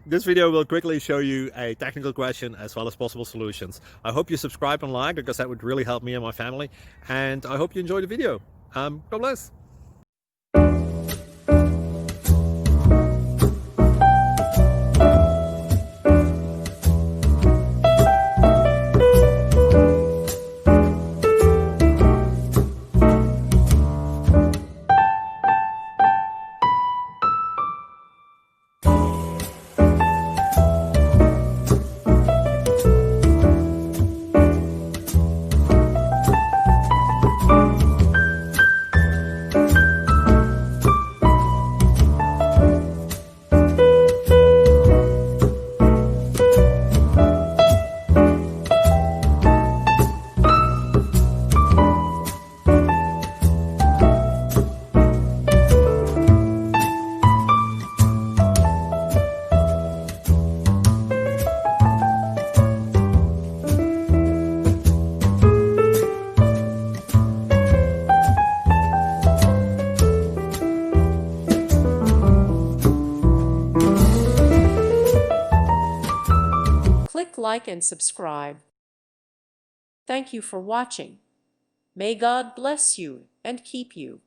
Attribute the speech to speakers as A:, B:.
A: This video will quickly show you a technical question as well as possible solutions. I hope you subscribe and like, because that would really help me and my family. And I hope you enjoy the video. God bless.
B: Click like and subscribe. Thank you for watching. May God bless you and keep you.